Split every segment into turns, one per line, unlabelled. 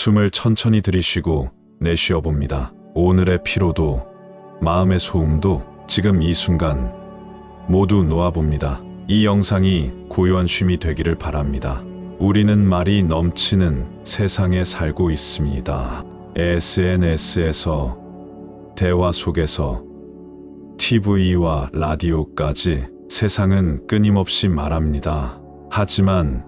숨을 천천히 들이쉬고 내쉬어 봅니다. 오늘의 피로도, 마음의 소음도 지금 이 순간 모두 놓아봅니다. 이 영상이 고요한 쉼이 되기를 바랍니다. 우리는 말이 넘치는 세상에 살고 있습니다. SNS에서, 대화 속에서, TV와 라디오까지 세상은 끊임없이 말합니다. 하지만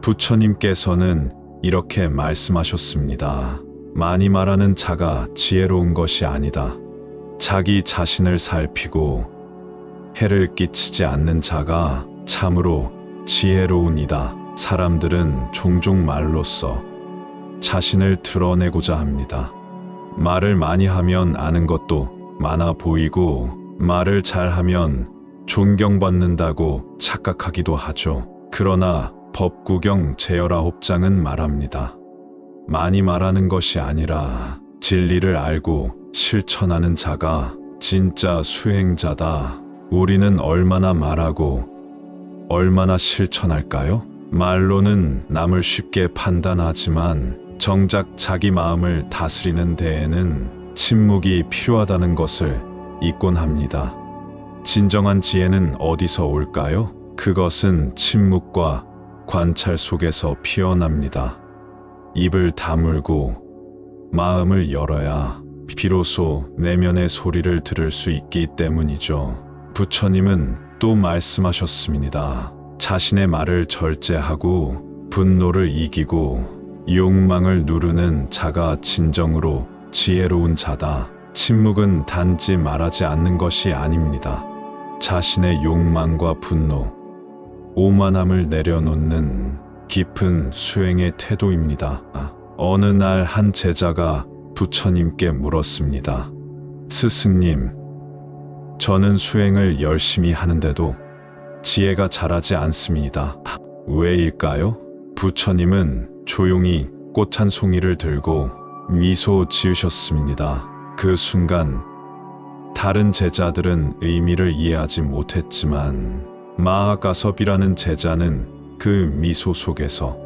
부처님께서는 이렇게 말씀하셨습니다. 많이 말하는 자가 지혜로운 것이 아니다. 자기 자신을 살피고 해를 끼치지 않는 자가 참으로 지혜로운이다. 사람들은 종종 말로써 자신을 드러내고자 합니다. 말을 많이 하면 아는 것도 많아 보이고, 말을 잘하면 존경받는다고 착각하기도 하죠. 그러나 법구경 제19장은 말합니다. 많이 말하는 것이 아니라 진리를 알고 실천하는 자가 진짜 수행자다. 우리는 얼마나 말하고 얼마나 실천할까요? 말로는 남을 쉽게 판단하지만 정작 자기 마음을 다스리는 데에는 침묵이 필요하다는 것을 잊곤 합니다. 진정한 지혜는 어디서 올까요? 그것은 침묵과 관찰 속에서 피어납니다. 입을 다물고 마음을 열어야 비로소 내면의 소리를 들을 수 있기 때문이죠. 부처님은 또 말씀하셨습니다. 자신의 말을 절제하고 분노를 이기고 욕망을 누르는 자가 진정으로 지혜로운 자다. 침묵은 단지 말하지 않는 것이 아닙니다. 자신의 욕망과 분노, 오만함을 내려놓는 깊은 수행의 태도입니다. 어느 날 한 제자가 부처님께 물었습니다. 스승님, 저는 수행을 열심히 하는데도 지혜가 자라지 않습니다. 왜일까요? 부처님은 조용히 꽃 한 송이를 들고 미소 지으셨습니다. 그 순간 다른 제자들은 의미를 이해하지 못했지만 마하가섭이라는 제자는 그 미소 속에서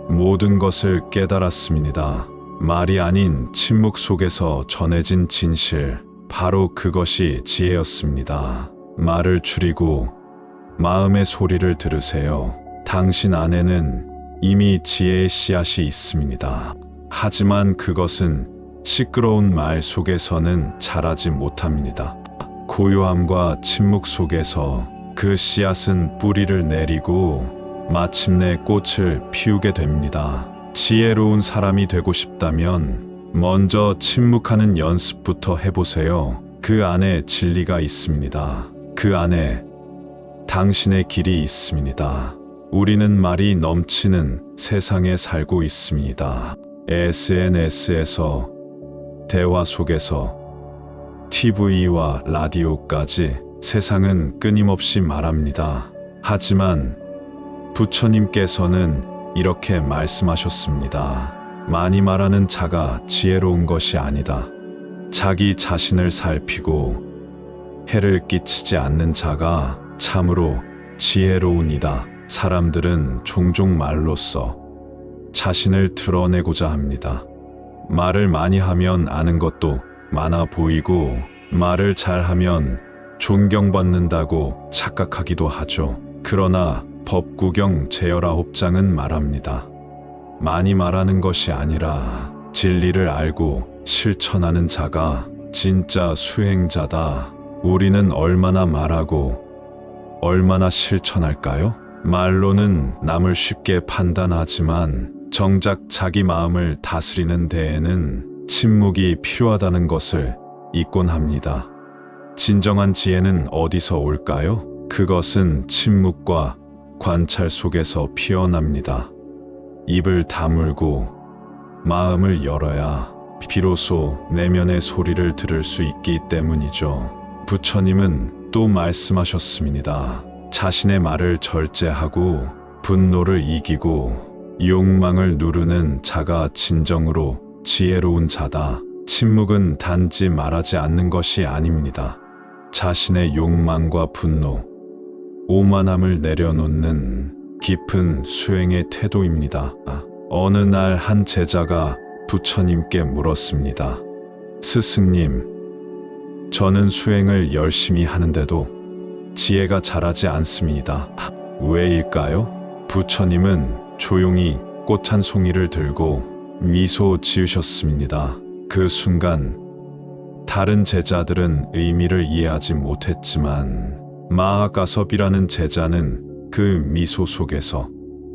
모든 것을 깨달았습니다. 말이 아닌 침묵 속에서 전해진 진실, 바로 그것이 지혜였습니다. 말을 줄이고 마음의 소리를 들으세요. 당신 안에는 이미 지혜의 씨앗이 있습니다. 하지만 그것은 시끄러운 말 속에서는 자라지 못합니다. 고요함과 침묵 속에서 그 씨앗은 뿌리를 내리고 마침내 꽃을 피우게 됩니다. 지혜로운 사람이 되고 싶다면 먼저 침묵하는 연습부터 해보세요. 그 안에 진리가 있습니다. 그 안에 당신의 길이 있습니다. 우리는 말이 넘치는 세상에 살고 있습니다. SNS에서, 대화 속에서, TV와 라디오까지 세상은 끊임없이 말합니다. 하지만 부처님께서는 이렇게 말씀하셨습니다. 많이 말하는 자가 지혜로운 것이 아니다. 자기 자신을 살피고 해를 끼치지 않는 자가 참으로 지혜로운이다. 사람들은 종종 말로써 자신을 드러내고자 합니다. 말을 많이 하면 아는 것도 많아 보이고, 말을 잘하면 존경받는다고 착각하기도 하죠. 그러나 법구경 제19장은 말합니다. 많이 말하는 것이 아니라 진리를 알고 실천하는 자가 진짜 수행자다. 우리는 얼마나 말하고 얼마나 실천할까요? 말로는 남을 쉽게 판단하지만 정작 자기 마음을 다스리는 데에는 침묵이 필요하다는 것을 잊곤 합니다. 진정한 지혜는 어디서 올까요? 그것은 침묵과 관찰 속에서 피어납니다. 입을 다물고 마음을 열어야 비로소 내면의 소리를 들을 수 있기 때문이죠. 부처님은 또 말씀하셨습니다. 자신의 말을 절제하고 분노를 이기고 욕망을 누르는 자가 진정으로 지혜로운 자다. 침묵은 단지 말하지 않는 것이 아닙니다. 자신의 욕망과 분노, 오만함을 내려놓는 깊은 수행의 태도입니다. 어느 날 한 제자가 부처님께 물었습니다. 스승님, 저는 수행을 열심히 하는데도 지혜가 자라지 않습니다. 왜일까요? 부처님은 조용히 꽃 한 송이를 들고 미소 지으셨습니다. 그 순간 다른 제자들은 의미를 이해하지 못했지만 마하가섭이라는 제자는 그 미소 속에서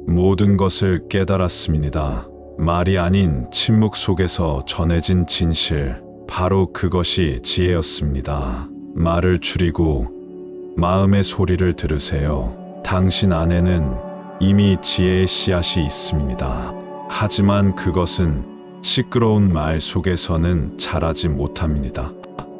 모든 것을 깨달았습니다. 말이 아닌 침묵 속에서 전해진 진실, 바로 그것이 지혜였습니다. 말을 줄이고 마음의 소리를 들으세요. 당신 안에는 이미 지혜의 씨앗이 있습니다. 하지만 그것은 시끄러운 말 속에서는 자라지 못합니다.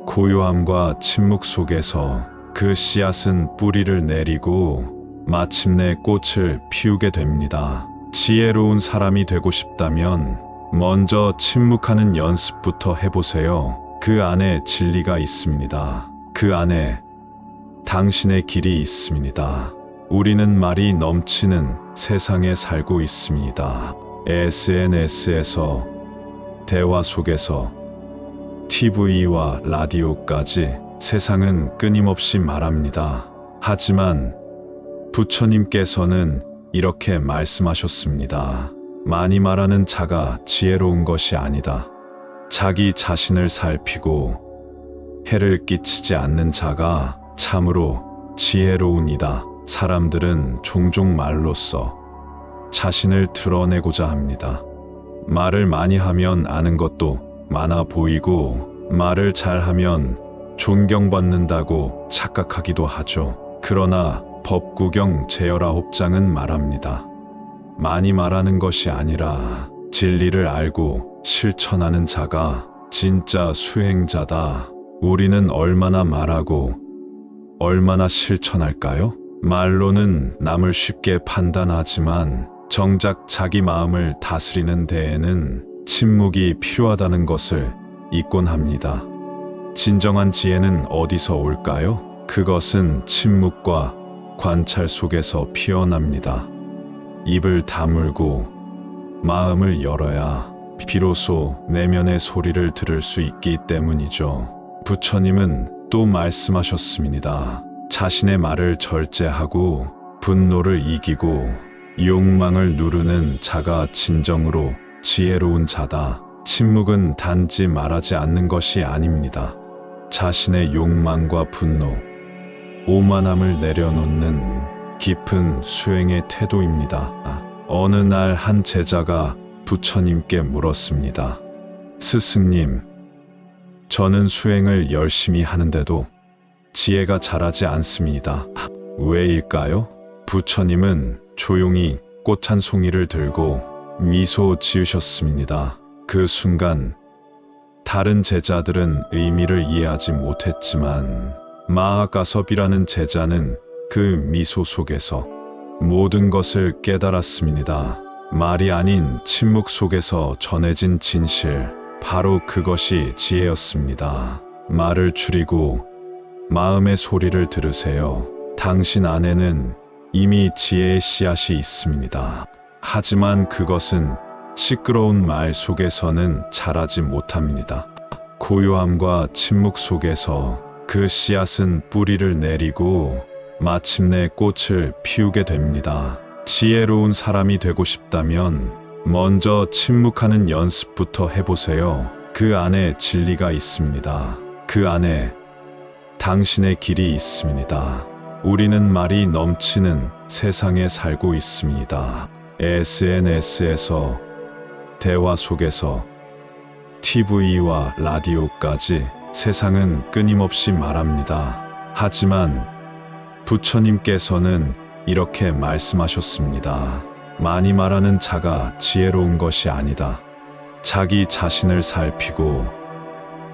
고요함과 침묵 속에서 그 씨앗은 뿌리를 내리고 마침내 꽃을 피우게 됩니다. 지혜로운 사람이 되고 싶다면 먼저 침묵하는 연습부터 해보세요. 그 안에 진리가 있습니다. 그 안에 당신의 길이 있습니다. 우리는 말이 넘치는 세상에 살고 있습니다. SNS에서, 대화 속에서, TV와 라디오까지 세상은 끊임없이 말합니다. 하지만 부처님께서는 이렇게 말씀하셨습니다. 많이 말하는 자가 지혜로운 것이 아니다. 자기 자신을 살피고 해를 끼치지 않는 자가 참으로 지혜로운이다. 사람들은 종종 말로써 자신을 드러내고자 합니다. 말을 많이 하면 아는 것도 많아 보이고 말을 잘하면 존경받는다고 착각하기도 하죠. 그러나 법구경 제19장은 말합니다. 많이 말하는 것이 아니라 진리를 알고 실천하는 자가 진짜 수행자다. 우리는 얼마나 말하고 얼마나 실천할까요? 말로는 남을 쉽게 판단하지만 정작 자기 마음을 다스리는 데에는 침묵이 필요하다는 것을 잊곤 합니다. 진정한 지혜는 어디서 올까요? 그것은 침묵과 관찰 속에서 피어납니다. 입을 다물고 마음을 열어야 비로소 내면의 소리를 들을 수 있기 때문이죠. 부처님은 또 말씀하셨습니다. 자신의 말을 절제하고 분노를 이기고 욕망을 누르는 자가 진정으로 지혜로운 자다. 침묵은 단지 말하지 않는 것이 아닙니다. 자신의 욕망과 분노, 오만함을 내려놓는 깊은 수행의 태도입니다. 어느 날 한 제자가 부처님께 물었습니다. 스승님, 저는 수행을 열심히 하는데도 지혜가 자라지 않습니다. 왜일까요? 부처님은 조용히 꽃 한 송이를 들고 미소 지으셨습니다. 그 순간 다른 제자들은 의미를 이해하지 못했지만 마하가섭이라는 제자는 그 미소 속에서 모든 것을 깨달았습니다. 말이 아닌 침묵 속에서 전해진 진실, 바로 그것이 지혜였습니다. 말을 줄이고 마음의 소리를 들으세요. 당신 안에는 이미 지혜의 씨앗이 있습니다. 하지만 그것은 시끄러운 말 속에서는 자라지 못합니다. 고요함과 침묵 속에서 그 씨앗은 뿌리를 내리고 마침내 꽃을 피우게 됩니다. 지혜로운 사람이 되고 싶다면 먼저 침묵하는 연습부터 해보세요. 그 안에 진리가 있습니다. 그 안에 당신의 길이 있습니다. 우리는 말이 넘치는 세상에 살고 있습니다. SNS에서, 대화 속에서, TV와 라디오까지 세상은 끊임없이 말합니다. 하지만 부처님께서는 이렇게 말씀하셨습니다. 많이 말하는 자가 지혜로운 것이 아니다. 자기 자신을 살피고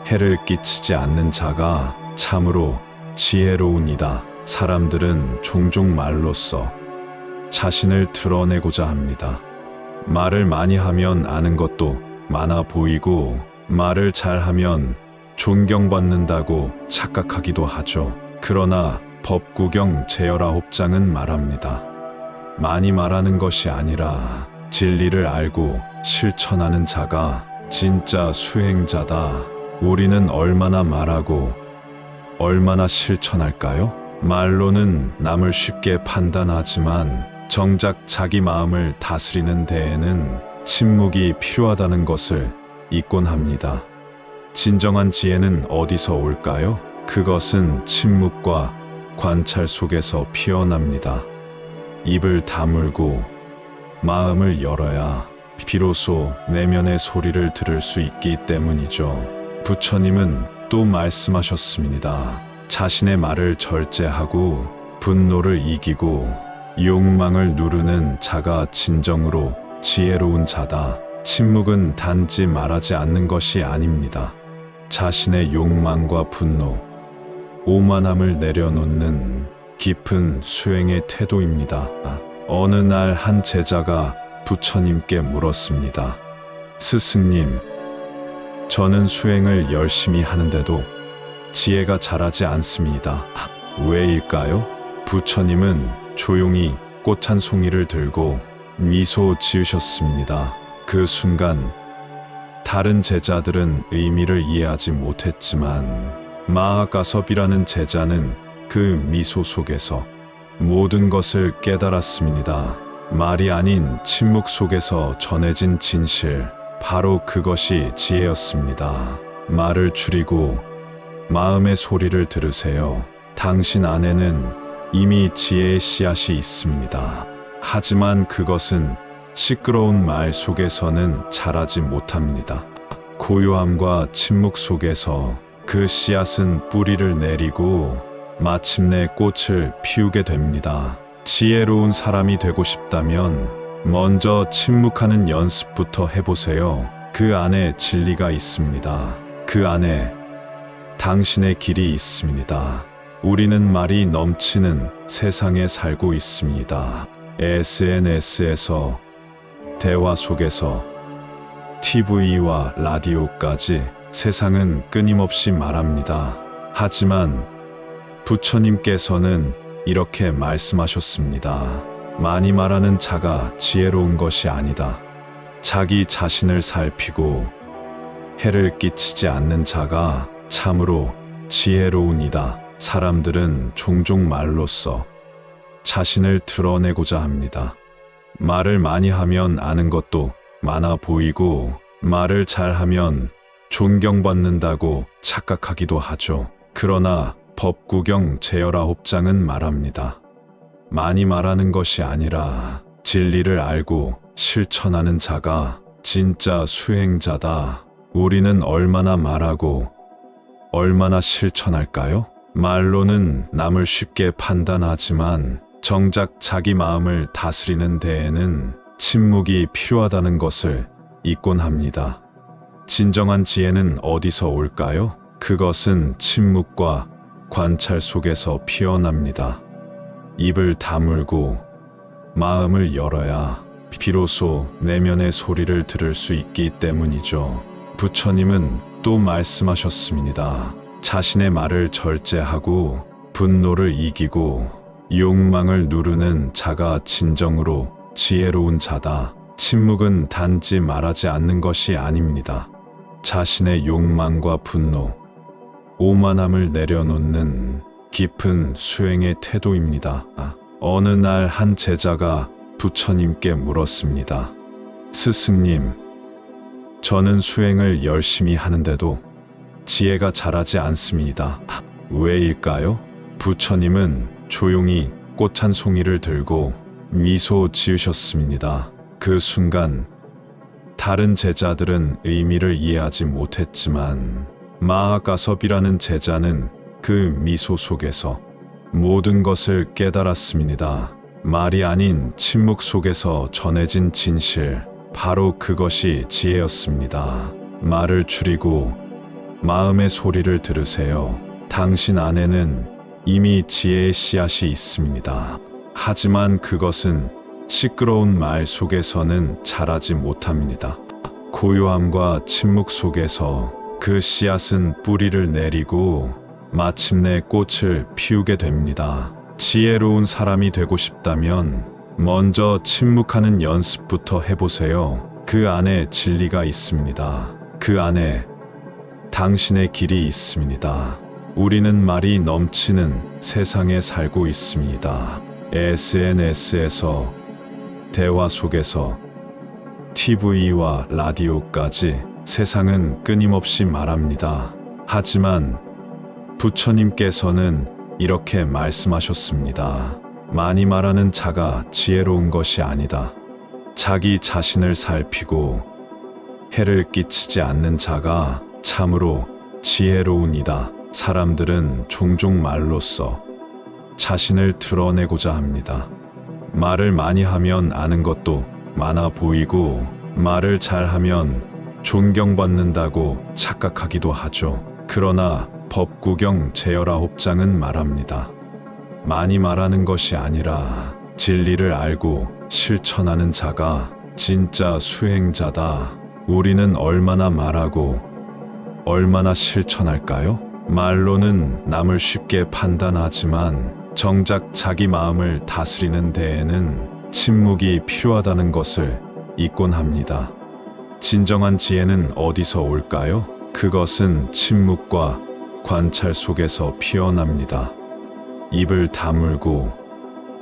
해를 끼치지 않는 자가 참으로 지혜로운이다. 사람들은 종종 말로써 자신을 드러내고자 합니다. 말을 많이 하면 아는 것도 많아 보이고 말을 잘하면 존경받는다고 착각하기도 하죠. 그러나 법구경 제19장은 말합니다. 많이 말하는 것이 아니라 진리를 알고 실천하는 자가 진짜 수행자다. 우리는 얼마나 말하고 얼마나 실천할까요? 말로는 남을 쉽게 판단하지만 정작 자기 마음을 다스리는 데에는 침묵이 필요하다는 것을 잊곤 합니다. 진정한 지혜는 어디서 올까요? 그것은 침묵과 관찰 속에서 피어납니다. 입을 다물고 마음을 열어야 비로소 내면의 소리를 들을 수 있기 때문이죠. 부처님은 또 말씀하셨습니다. 자신의 말을 절제하고 분노를 이기고 욕망을 누르는 자가 진정으로 지혜로운 자다. 침묵은 단지 말하지 않는 것이 아닙니다. 자신의 욕망과 분노, 오만함을 내려놓는 깊은 수행의 태도입니다. 어느 날 한 제자가 부처님께 물었습니다. 스승님, 저는 수행을 열심히 하는데도 지혜가 자라지 않습니다. 왜일까요? 부처님은 조용히 꽃 한 송이를 들고 미소 지으셨습니다. 그 순간 다른 제자들은 의미를 이해하지 못했지만 마하가섭이라는 제자는 그 미소 속에서 모든 것을 깨달았습니다. 말이 아닌 침묵 속에서 전해진 진실, 바로 그것이 지혜였습니다. 말을 줄이고 마음의 소리를 들으세요. 당신 안에는 이미 지혜의 씨앗이 있습니다. 하지만 그것은 시끄러운 말 속에서는 자라지 못합니다. 고요함과 침묵 속에서 그 씨앗은 뿌리를 내리고 마침내 꽃을 피우게 됩니다. 지혜로운 사람이 되고 싶다면 먼저 침묵하는 연습부터 해보세요. 그 안에 진리가 있습니다. 그 안에 당신의 길이 있습니다. 우리는 말이 넘치는 세상에 살고 있습니다. SNS에서, 대화 속에서, TV와 라디오까지 세상은 끊임없이 말합니다. 하지만 부처님께서는 이렇게 말씀하셨습니다. 많이 말하는 자가 지혜로운 것이 아니다. 자기 자신을 살피고 해를 끼치지 않는 자가 참으로 지혜로운이다. 사람들은 종종 말로써 자신을 드러내고자 합니다. 말을 많이 하면 아는 것도 많아 보이고 말을 잘하면 존경받는다고 착각하기도 하죠. 그러나 법구경 제19장은 말합니다. 많이 말하는 것이 아니라 진리를 알고 실천하는 자가 진짜 수행자다. 우리는 얼마나 말하고 얼마나 실천할까요? 말로는 남을 쉽게 판단하지만 정작 자기 마음을 다스리는 데에는 침묵이 필요하다는 것을 잊곤 합니다. 진정한 지혜는 어디서 올까요? 그것은 침묵과 관찰 속에서 피어납니다. 입을 다물고 마음을 열어야 비로소 내면의 소리를 들을 수 있기 때문이죠. 부처님은 또 말씀하셨습니다. 자신의 말을 절제하고 분노를 이기고 욕망을 누르는 자가 진정으로 지혜로운 자다. 침묵은 단지 말하지 않는 것이 아닙니다. 자신의 욕망과 분노, 오만함을 내려놓는 깊은 수행의 태도입니다. 어느 날 한 제자가 부처님께 물었습니다. 스승님, 저는 수행을 열심히 하는데도 지혜가 자라지 않습니다. 왜일까요? 부처님은 조용히 꽃 한 송이를 들고 미소 지으셨습니다. 그 순간 다른 제자들은 의미를 이해하지 못했지만 마하가섭이라는 제자는 그 미소 속에서 모든 것을 깨달았습니다. 말이 아닌 침묵 속에서 전해진 진실, 바로 그것이 지혜였습니다. 말을 줄이고 마음의 소리를 들으세요. 당신 안에는 이미 지혜의 씨앗이 있습니다. 하지만 그것은 시끄러운 말 속에서는 자라지 못합니다. 고요함과 침묵 속에서 그 씨앗은 뿌리를 내리고 마침내 꽃을 피우게 됩니다. 지혜로운 사람이 되고 싶다면 먼저 침묵하는 연습부터 해보세요. 그 안에 진리가 있습니다. 그 안에 당신의 길이 있습니다. 우리는 말이 넘치는 세상에 살고 있습니다. SNS에서, 대화 속에서, TV와 라디오까지 세상은 끊임없이 말합니다. 하지만 부처님께서는 이렇게 말씀하셨습니다. 많이 말하는 자가 지혜로운 것이 아니다. 자기 자신을 살피고 해를 끼치지 않는 자가 참으로 지혜로운이다. 사람들은 종종 말로써 자신을 드러내고자 합니다. 말을 많이 하면 아는 것도 많아 보이고 말을 잘하면 존경받는다고 착각하기도 하죠. 그러나 법구경 제19장은 말합니다. 많이 말하는 것이 아니라 진리를 알고 실천하는 자가 진짜 수행자다. 우리는 얼마나 말하고 얼마나 실천할까요? 말로는 남을 쉽게 판단하지만 정작 자기 마음을 다스리는 데에는 침묵이 필요하다는 것을 잊곤 합니다. 진정한 지혜는 어디서 올까요? 그것은 침묵과 관찰 속에서 피어납니다. 입을 다물고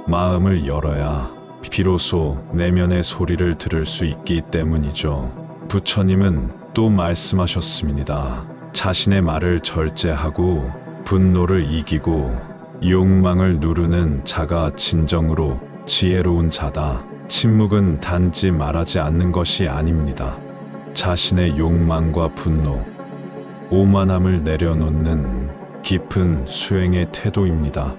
마음을 열어야 비로소 내면의 소리를 들을 수 있기 때문이죠. 부처님은 또 말씀하셨습니다. 자신의 말을 절제하고 분노를 이기고 욕망을 누르는 자가 진정으로 지혜로운 자다. 침묵은 단지 말하지 않는 것이 아닙니다. 자신의 욕망과 분노, 오만함을 내려놓는 깊은 수행의 태도입니다.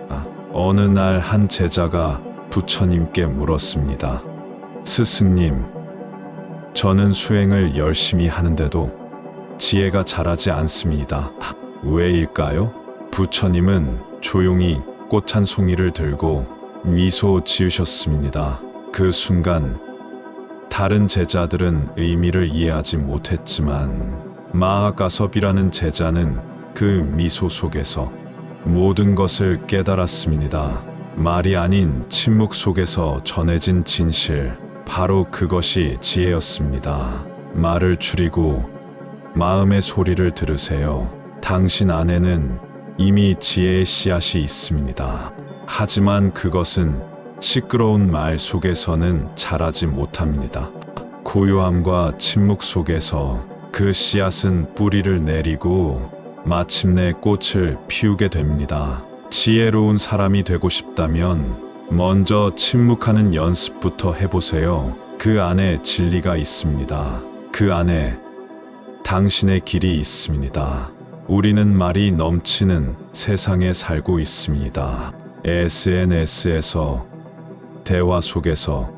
어느 날 한 제자가 부처님께 물었습니다. 스승님, 저는 수행을 열심히 하는데도 지혜가 자라지 않습니다. 왜일까요? 부처님은 조용히 꽃 한 송이를 들고 미소 지으셨습니다. 그 순간 다른 제자들은 의미를 이해하지 못했지만 마하가섭이라는 제자는 그 미소 속에서 모든 것을 깨달았습니다. 말이 아닌 침묵 속에서 전해진 진실, 바로 그것이 지혜였습니다. 말을 줄이고 마음의 소리를 들으세요. 당신 안에는 이미 지혜의 씨앗이 있습니다. 하지만 그것은 시끄러운 말 속에서는 자라지 못합니다. 고요함과 침묵 속에서 그 씨앗은 뿌리를 내리고 마침내 꽃을 피우게 됩니다. 지혜로운 사람이 되고 싶다면 먼저 침묵하는 연습부터 해보세요. 그 안에 진리가 있습니다. 그 안에 당신의 길이 있습니다. 우리는 말이 넘치는 세상에 살고 있습니다. SNS에서, 대화 속에서,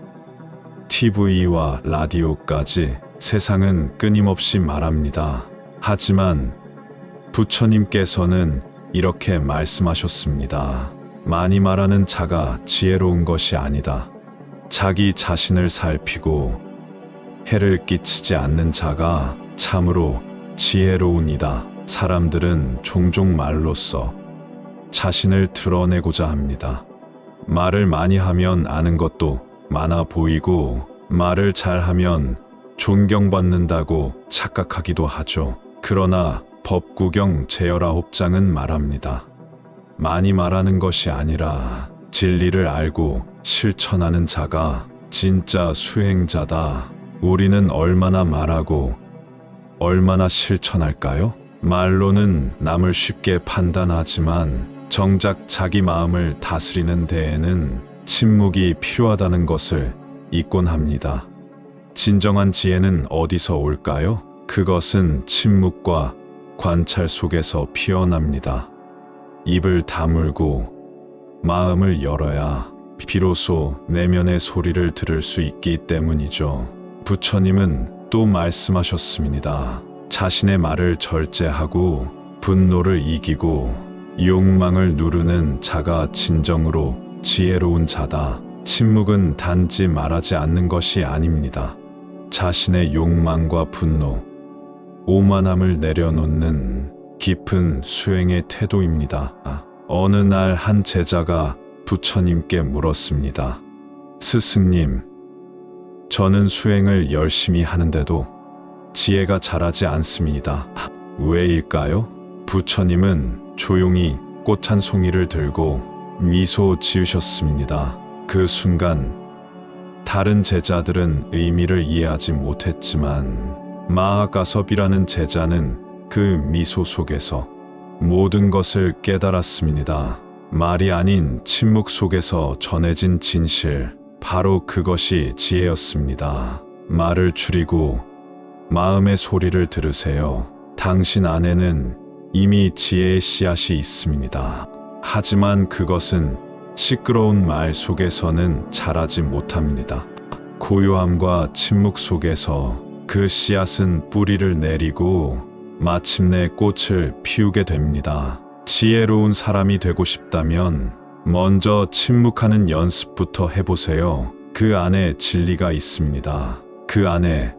TV와 라디오까지 세상은 끊임없이 말합니다. 하지만 부처님께서는 이렇게 말씀하셨습니다. 많이 말하는 자가 지혜로운 것이 아니다. 자기 자신을 살피고 해를 끼치지 않는 자가 참으로 지혜로운이다. 사람들은 종종 말로써 자신을 드러내고자 합니다. 말을 많이 하면 아는 것도 많아 보이고 말을 잘하면 존경받는다고 착각하기도 하죠. 그러나 법구경 제19장은 말합니다. 많이 말하는 것이 아니라 진리를 알고 실천하는 자가 진짜 수행자다. 우리는 얼마나 말하고 얼마나 실천할까요? 말로는 남을 쉽게 판단하지만 정작 자기 마음을 다스리는 데에는 침묵이 필요하다는 것을 잊곤 합니다. 진정한 지혜는 어디서 올까요? 그것은 침묵과 관찰 속에서 피어납니다. 입을 다물고 마음을 열어야 비로소 내면의 소리를 들을 수 있기 때문이죠. 부처님은 또 말씀하셨습니다. 자신의 말을 절제하고 분노를 이기고 욕망을 누르는 자가 진정으로 지혜로운 자다. 침묵은 단지 말하지 않는 것이 아닙니다. 자신의 욕망과 분노, 오만함을 내려놓는 깊은 수행의 태도입니다. 어느 날 한 제자가 부처님께 물었습니다. 스승님, 저는 수행을 열심히 하는데도 지혜가 자라지 않습니다. 왜일까요? 부처님은 조용히 꽃 한 송이를 들고 미소 지으셨습니다. 그 순간 다른 제자들은 의미를 이해하지 못했지만 마하가섭이라는 제자는 그 미소 속에서 모든 것을 깨달았습니다. 말이 아닌 침묵 속에서 전해진 진실, 바로 그것이 지혜였습니다. 말을 줄이고 마음의 소리를 들으세요. 당신 안에는 이미 지혜의 씨앗이 있습니다. 하지만 그것은 시끄러운 말 속에서는 자라지 못합니다. 고요함과 침묵 속에서 그 씨앗은 뿌리를 내리고 마침내 꽃을 피우게 됩니다. 지혜로운 사람이 되고 싶다면 먼저 침묵하는 연습부터 해보세요. 그 안에 진리가 있습니다. 그 안에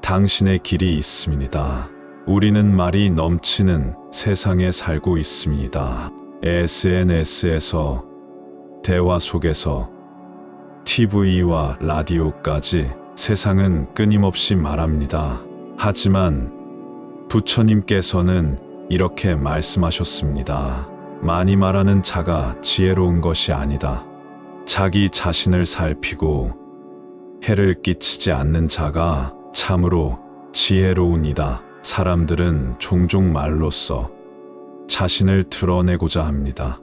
당신의 길이 있습니다. 우리는 말이 넘치는 세상에 살고 있습니다. SNS에서, 대화 속에서, TV와 라디오까지 세상은 끊임없이 말합니다. 하지만 부처님께서는 이렇게 말씀하셨습니다. 많이 말하는 자가 지혜로운 것이 아니다. 자기 자신을 살피고 해를 끼치지 않는 자가 참으로 지혜로운이다. 사람들은 종종 말로써 자신을 드러내고자 합니다.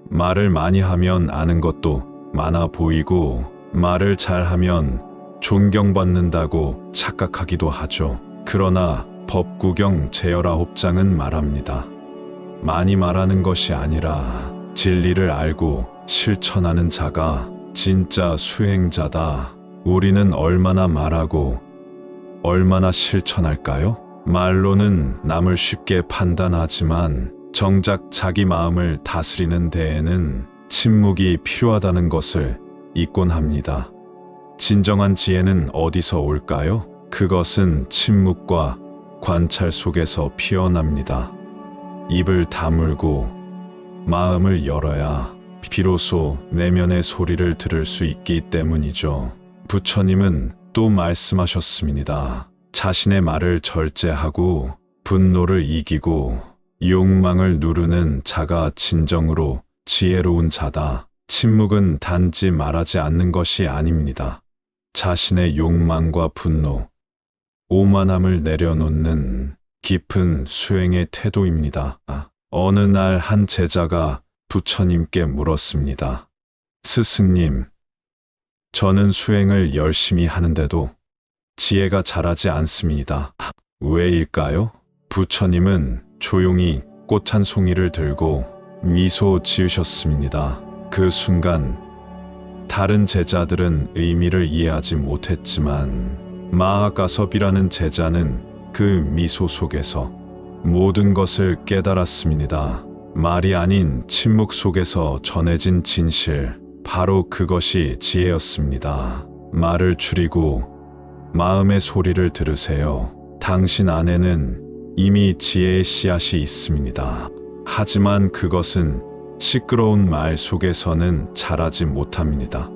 말을 많이 하면 아는 것도 많아 보이고 말을 잘하면 존경받는다고 착각하기도 하죠. 그러나 법구경 제19장은 말합니다. 많이 말하는 것이 아니라 진리를 알고 실천하는 자가 진짜 수행자다. 우리는 얼마나 말하고 얼마나 실천할까요? 말로는 남을 쉽게 판단하지만 정작 자기 마음을 다스리는 데에는 침묵이 필요하다는 것을 잊곤 합니다. 진정한 지혜는 어디서 올까요? 그것은 침묵과 관찰 속에서 피어납니다. 입을 다물고 마음을 열어야 비로소 내면의 소리를 들을 수 있기 때문이죠. 부처님은 또 말씀하셨습니다. 자신의 말을 절제하고 분노를 이기고 욕망을 누르는 자가 진정으로 지혜로운 자다. 침묵은 단지 말하지 않는 것이 아닙니다. 자신의 욕망과 분노, 오만함을 내려놓는 깊은 수행의 태도입니다. 어느 날 한 제자가 부처님께 물었습니다. 스승님, 저는 수행을 열심히 하는데도 지혜가 자라지 않습니다. 왜일까요? 부처님은 조용히 꽃 한 송이를 들고 미소 지으셨습니다. 그 순간 다른 제자들은 의미를 이해하지 못했지만 마하가섭이라는 제자는 그 미소 속에서 모든 것을 깨달았습니다. 말이 아닌 침묵 속에서 전해진 진실, 바로 그것이 지혜였습니다. 말을 줄이고 마음의 소리를 들으세요. 당신 안에는 이미 지혜의 씨앗이 있습니다. 하지만 그것은 시끄러운 말 속에서는 자라지 못합니다.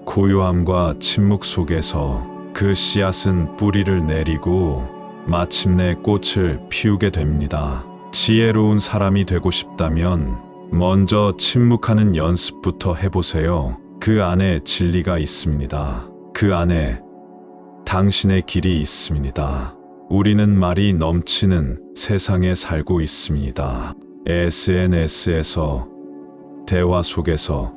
고요함과 침묵 속에서 그 씨앗은 뿌리를 내리고 마침내 꽃을 피우게 됩니다. 지혜로운 사람이 되고 싶다면 먼저 침묵하는 연습부터 해보세요. 그 안에 진리가 있습니다. 그 안에 당신의 길이 있습니다. 우리는 말이 넘치는 세상에 살고 있습니다. SNS에서, 대화 속에서,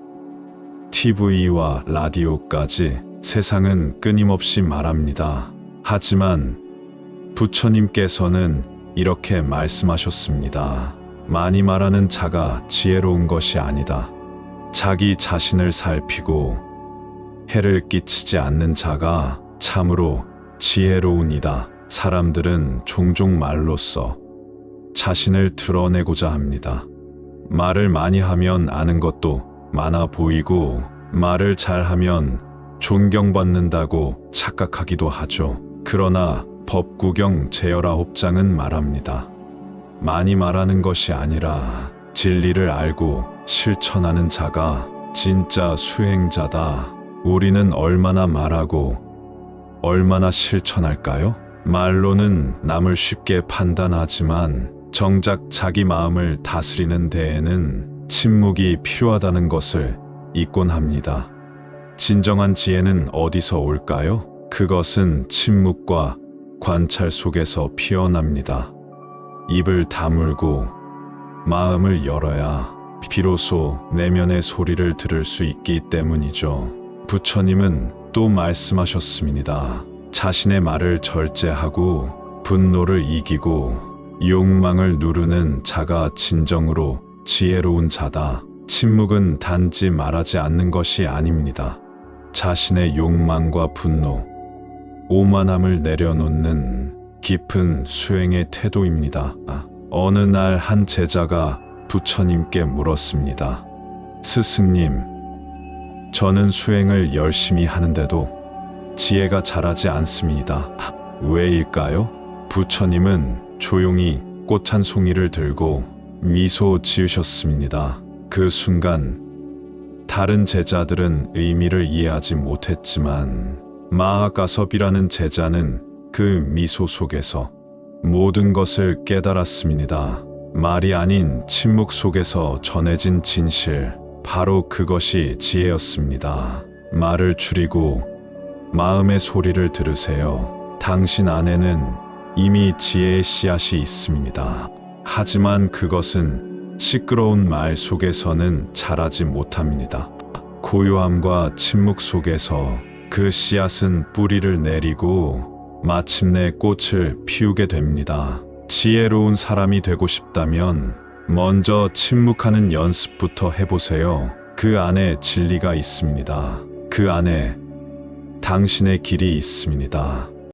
TV와 라디오까지 세상은 끊임없이 말합니다. 하지만 부처님께서는 이렇게 말씀하셨습니다. 많이 말하는 자가 지혜로운 것이 아니다. 자기 자신을 살피고 해를 끼치지 않는 자가 참으로 지혜로운이다. 사람들은 종종 말로써 자신을 드러내고자 합니다. 말을 많이 하면 아는 것도 많아 보이고 말을 잘하면 존경받는다고 착각하기도 하죠. 그러나 법구경 제19장은 말합니다. 많이 말하는 것이 아니라 진리를 알고 실천하는 자가 진짜 수행자다. 우리는 얼마나 말하고 얼마나 실천할까요? 말로는 남을 쉽게 판단하지만 정작 자기 마음을 다스리는 데에는 침묵이 필요하다는 것을 잊곤 합니다. 진정한 지혜는 어디서 올까요? 그것은 침묵과 관찰 속에서 피어납니다. 입을 다물고 마음을 열어야 비로소 내면의 소리를 들을 수 있기 때문이죠. 부처님은 또 말씀하셨습니다. 자신의 말을 절제하고 분노를 이기고 욕망을 누르는 자가 진정으로 지혜로운 자다. 침묵은 단지 말하지 않는 것이 아닙니다. 자신의 욕망과 분노, 오만함을 내려놓는 깊은 수행의 태도입니다. 어느 날 한 제자가 부처님께 물었습니다. 스승님, 저는 수행을 열심히 하는데도 지혜가 자라지 않습니다. 왜일까요? 부처님은 조용히 꽃 한 송이를 들고 미소 지으셨습니다. 그 순간 다른 제자들은 의미를 이해하지 못했지만 마하가섭이라는 제자는 그 미소 속에서 모든 것을 깨달았습니다. 말이 아닌 침묵 속에서 전해진 진실, 바로 그것이 지혜였습니다. 말을 줄이고 마음의 소리를 들으세요. 당신 안에는 이미 지혜의 씨앗이 있습니다. 하지만 그것은 시끄러운 말 속에서는 자라지 못합니다. 고요함과 침묵 속에서 그 씨앗은 뿌리를 내리고 마침내 꽃을 피우게 됩니다. 지혜로운 사람이 되고 싶다면 먼저 침묵하는 연습부터 해보세요. 그 안에 진리가 있습니다. 그 안에 당신의 길이 있습니다.